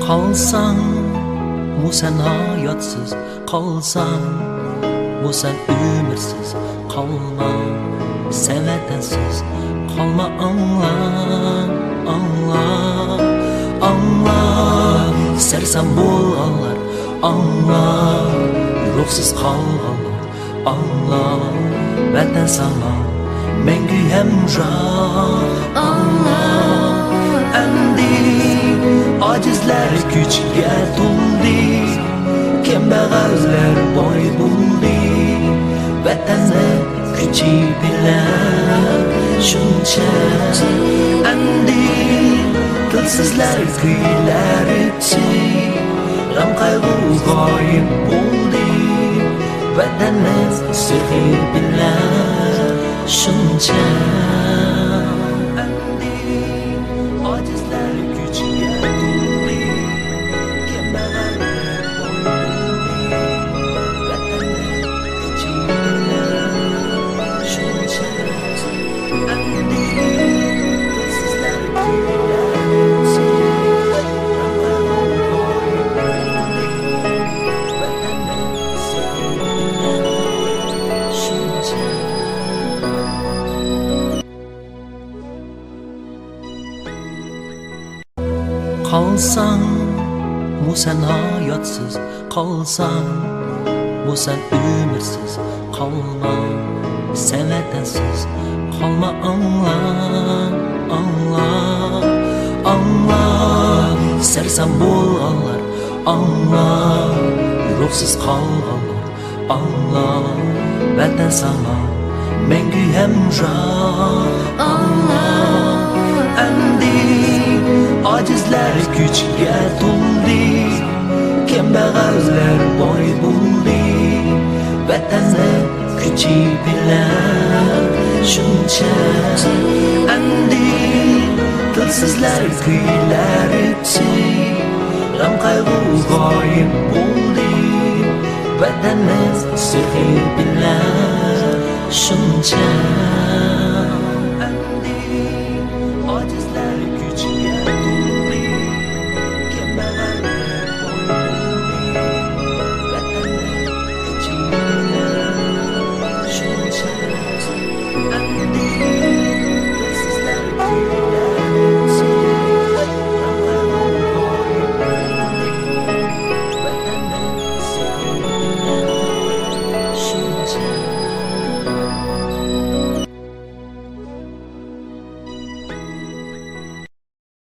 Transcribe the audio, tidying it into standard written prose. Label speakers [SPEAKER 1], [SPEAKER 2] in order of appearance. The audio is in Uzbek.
[SPEAKER 1] Qalsang, bu sen hayotsiz, qalsang, bu sen ümirsiz, qalma, sen vatansiz, qalma, anla, anla, anla, sersem bo'lganlar, anla, ruhsiz qalganlar, anla, vatan sana, mengü hemşah, anla, endi, acizler güçge tuldi, kembag'allar boy buldi, vatanni kuchi bilan shuncha endi tilsizlar kuylar ichib g'am qayg'u g'oyib bo'ldi, vatanni sirg'i bilan shuncha endi ojizlar kuchiga to'ldi, kambag'allar boy bo'ldi, vatanni kuchi bilan shuncha endi tilsizlar kuylar ichib g'am qayg'u g'oyib bo'ldi, vatanni sirg'i bilan shuncha. Qalsang, bu sen hayotsiz, qalsang, bu sen ümirsiz, qalma, sen vatansiz, qalma, anla, anla, anla, sersem bo'lganlar, anla, ruhsiz qalganlar, anla, vatan sana, mengü hemşah, anla, endi acizlar güçge tuldi, kembag'allar boy buldi, vatanni kuchi bilan shuncha endi tilsizlar kuylar ichib g'am qayg'u g'oyib bo'ldi, vatanni sirg'i bilan shuncha.